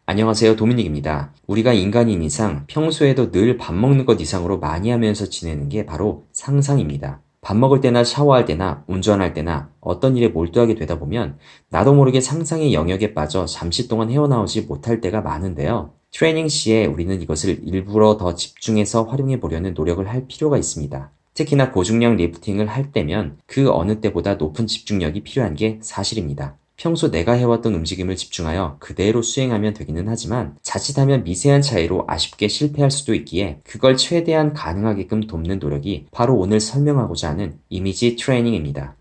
안녕하세요. 도미닉입니다. 우리가 인간인 이상 평소에도 늘 밥 먹는 것 이상으로 많이 하면서 지내는 게 바로 상상입니다. 밥 먹을 때나 샤워할 때나 운전할 때나 어떤 일에 몰두하게 되다 보면 나도 모르게 상상의 영역에 빠져 잠시 동안 헤어나오지 못할 때가 많은데요. 트레이닝 시에 우리는 이것을 일부러 더 집중해서 활용해 보려는 노력을 할 필요가 있습니다. 특히나 고중량 리프팅을 할 때면 그 어느 때보다 높은 집중력이 필요한 게 사실입니다. 평소 내가 해왔던 움직임을 집중하여 그대로 수행하면 되기는 하지만 자칫하면 미세한 차이로 아쉽게 실패할 수도 있기에 그걸 최대한 가능하게끔 돕는 노력이 바로 오늘 설명하고자 하는 이미지 트레이닝입니다.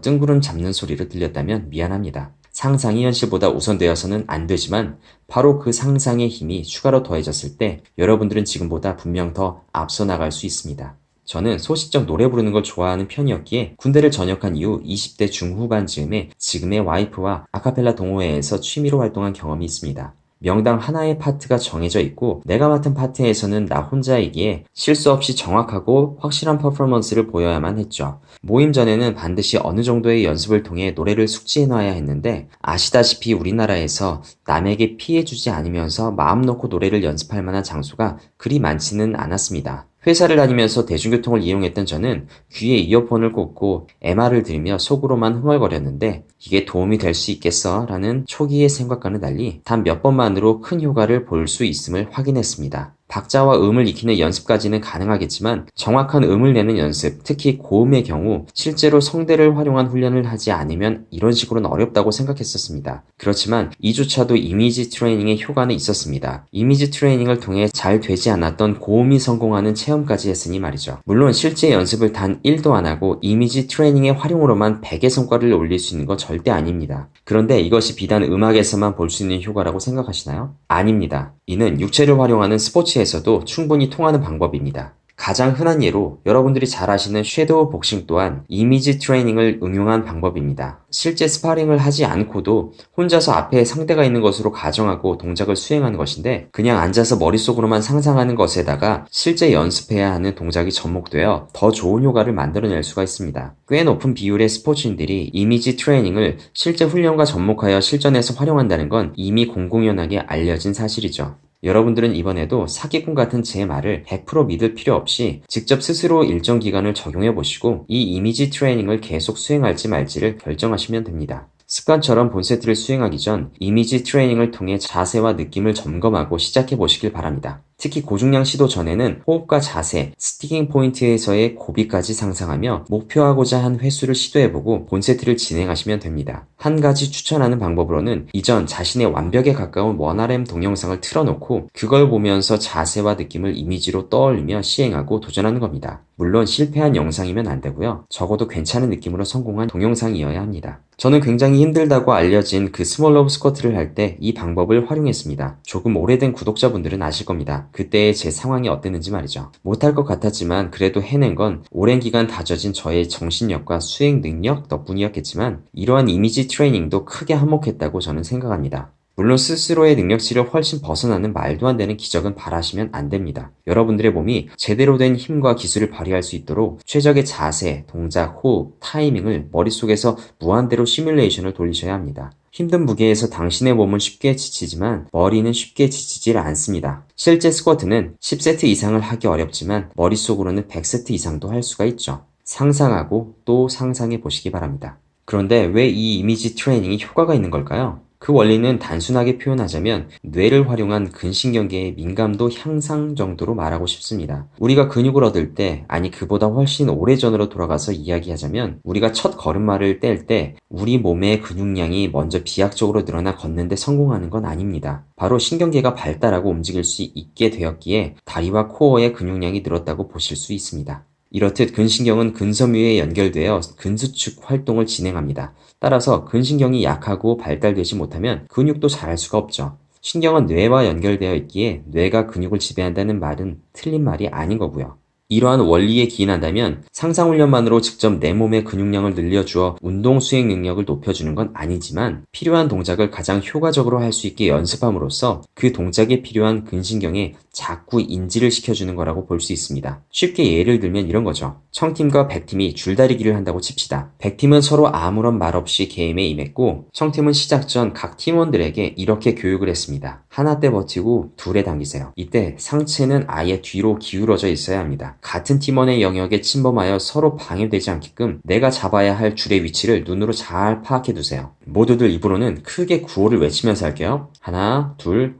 뜬구름 잡는 소리로 들렸다면 미안합니다. 상상이 현실보다 우선되어서는 안 되지만 바로 그 상상의 힘이 추가로 더해졌을 때 여러분들은 지금보다 분명 더 앞서 나갈 수 있습니다. 저는 소시적 노래 부르는 걸 좋아하는 편이었기에 군대를 전역한 이후 20대 중후반 즈음에 지금의 와이프와 아카펠라 동호회에서 취미로 활동한 경험이 있습니다. 명당 하나의 파트가 정해져 있고 내가 맡은 파트에서는 나 혼자이기에 실수 없이 정확하고 확실한 퍼포먼스를 보여야만 했죠. 모임 전에는 반드시 어느 정도의 연습을 통해 노래를 숙지해놔야 했는데 아시다시피 우리나라에서 남에게 피해주지 않으면서 마음 놓고 노래를 연습할 만한 장소가 그리 많지는 않았습니다. 회사를 다니면서 대중교통을 이용했던 저는 귀에 이어폰을 꽂고 MR을 들으며 속으로만 흥얼거렸는데 이게 도움이 될 수 있겠어? 라는 초기의 생각과는 달리 단 몇 번만으로 큰 효과를 볼 수 있음을 확인했습니다. 박자와 음을 익히는 연습까지는 가능하겠지만 정확한 음을 내는 연습, 특히 고음의 경우 실제로 성대를 활용한 훈련을 하지 않으면 이런 식으로는 어렵다고 생각했었습니다. 그렇지만 이조차도 이미지 트레이닝의 효과는 있었습니다. 이미지 트레이닝을 통해 잘 되지 않았던 고음이 성공하는 체험까지 했으니 말이죠. 물론 실제 연습을 단 1도 안 하고 이미지 트레이닝의 활용으로만 100의 성과를 올릴 수 있는 건 절대 아닙니다. 그런데 이것이 비단 음악에서만 볼 수 있는 효과라고 생각하시나요? 아닙니다. 이는 육체를 활용하는 스포츠에서도 충분히 통하는 방법입니다. 가장 흔한 예로 여러분들이 잘 아시는 섀도우 복싱 또한 이미지 트레이닝을 응용한 방법입니다. 실제 스파링을 하지 않고도 혼자서 앞에 상대가 있는 것으로 가정하고 동작을 수행하는 것인데 그냥 앉아서 머릿속으로만 상상하는 것에다가 실제 연습해야 하는 동작이 접목되어 더 좋은 효과를 만들어낼 수가 있습니다. 꽤 높은 비율의 스포츠인들이 이미지 트레이닝을 실제 훈련과 접목하여 실전에서 활용한다는 건 이미 공공연하게 알려진 사실이죠. 여러분들은 이번에도 사기꾼 같은 제 말을 100% 믿을 필요 없이 직접 스스로 일정 기간을 적용해 보시고 이 이미지 트레이닝을 계속 수행할지 말지를 결정하시면 됩니다. 습관처럼 본 세트를 수행하기 전 이미지 트레이닝을 통해 자세와 느낌을 점검하고 시작해 보시길 바랍니다. 특히 고중량 시도 전에는 호흡과 자세, 스티킹 포인트에서의 고비까지 상상하며 목표하고자 한 횟수를 시도해보고 본 세트를 진행하시면 됩니다. 한 가지 추천하는 방법으로는 이전 자신의 완벽에 가까운 1RM 동영상을 틀어놓고 그걸 보면서 자세와 느낌을 이미지로 떠올리며 시행하고 도전하는 겁니다. 물론 실패한 영상이면 안 되고요. 적어도 괜찮은 느낌으로 성공한 동영상이어야 합니다. 저는 굉장히 힘들다고 알려진 그 스몰 로브 스쿼트를 할 때 이 방법을 활용했습니다. 조금 오래된 구독자분들은 아실 겁니다. 그때의 제 상황이 어땠는지 말이죠. 못할 것 같았지만 그래도 해낸 건 오랜 기간 다져진 저의 정신력과 수행 능력 덕분이었겠지만 이러한 이미지 트레이닝도 크게 한몫했다고 저는 생각합니다. 물론 스스로의 능력치를 훨씬 벗어나는 말도 안 되는 기적은 바라시면 안 됩니다. 여러분들의 몸이 제대로 된 힘과 기술을 발휘할 수 있도록 최적의 자세, 동작, 호흡, 타이밍을 머릿속에서 무한대로 시뮬레이션을 돌리셔야 합니다. 힘든 무게에서 당신의 몸은 쉽게 지치지만 머리는 쉽게 지치질 않습니다. 실제 스쿼트는 10세트 이상을 하기 어렵지만 머릿속으로는 100세트 이상도 할 수가 있죠. 상상하고 또 상상해 보시기 바랍니다. 그런데 왜 이 이미지 트레이닝이 효과가 있는 걸까요? 그 원리는 단순하게 표현하자면 뇌를 활용한 근신경계의 민감도 향상 정도로 말하고 싶습니다. 우리가 근육을 얻을 때, 아니 그보다 훨씬 오래전으로 돌아가서 이야기하자면 우리가 첫 걸음마를 뗄 때 우리 몸의 근육량이 먼저 비약적으로 늘어나 걷는데 성공하는 건 아닙니다. 바로 신경계가 발달하고 움직일 수 있게 되었기에 다리와 코어의 근육량이 늘었다고 보실 수 있습니다. 이렇듯 근신경은 근섬유에 연결되어 근수축 활동을 진행합니다. 따라서 근신경이 약하고 발달되지 못하면 근육도 자랄 수가 없죠. 신경은 뇌와 연결되어 있기에 뇌가 근육을 지배한다는 말은 틀린 말이 아닌 거고요. 이러한 원리에 기인한다면 상상훈련만으로 직접 내 몸의 근육량을 늘려주어 운동 수행 능력을 높여주는 건 아니지만 필요한 동작을 가장 효과적으로 할 수 있게 연습함으로써 그 동작에 필요한 근신경에 자꾸 인지를 시켜주는 거라고 볼 수 있습니다. 쉽게 예를 들면 이런 거죠. 청팀과 백팀이 줄다리기를 한다고 칩시다. 백팀은 서로 아무런 말 없이 게임에 임했고 청팀은 시작 전 각 팀원들에게 이렇게 교육을 했습니다. 하나 때 버티고 둘에 당기세요. 이때 상체는 아예 뒤로 기울어져 있어야 합니다. 같은 팀원의 영역에 침범하여 서로 방해되지 않게끔 내가 잡아야 할 줄의 위치를 눈으로 잘 파악해 두세요. 모두들 입으로는 크게 구호를 외치면서 할게요. 하나, 둘,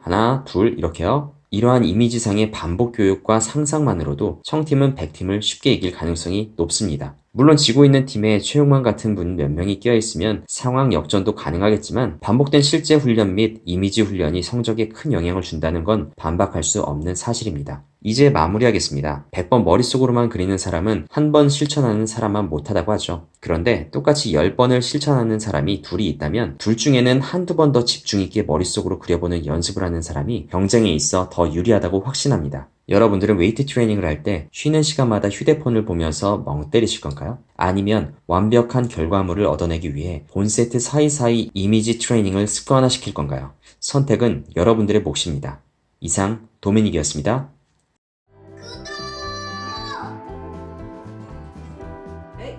이렇게요. 이러한 이미지상의 반복 교육과 상상만으로도 청팀은 백팀을 쉽게 이길 가능성이 높습니다. 물론 지고 있는 팀에 최용만 같은 분 몇 명이 껴있으면 상황 역전도 가능하겠지만 반복된 실제 훈련 및 이미지 훈련이 성적에 큰 영향을 준다는 건 반박할 수 없는 사실입니다. 이제 마무리하겠습니다. 100번 머릿속으로만 그리는 사람은 한 번 실천하는 사람만 못하다고 하죠. 그런데 똑같이 10번을 실천하는 사람이 둘이 있다면 둘 중에는 한두 번 더 집중 있게 머릿속으로 그려보는 연습을 하는 사람이 경쟁에 있어 더 유리하다고 확신합니다. 여러분들은 웨이트 트레이닝을 할 때 쉬는 시간마다 휴대폰을 보면서 멍 때리실 건가요? 아니면 완벽한 결과물을 얻어내기 위해 본 세트 사이사이 이미지 트레이닝을 습관화시킬 건가요? 선택은 여러분들의 몫입니다. 이상 도미닉이었습니다. 에이.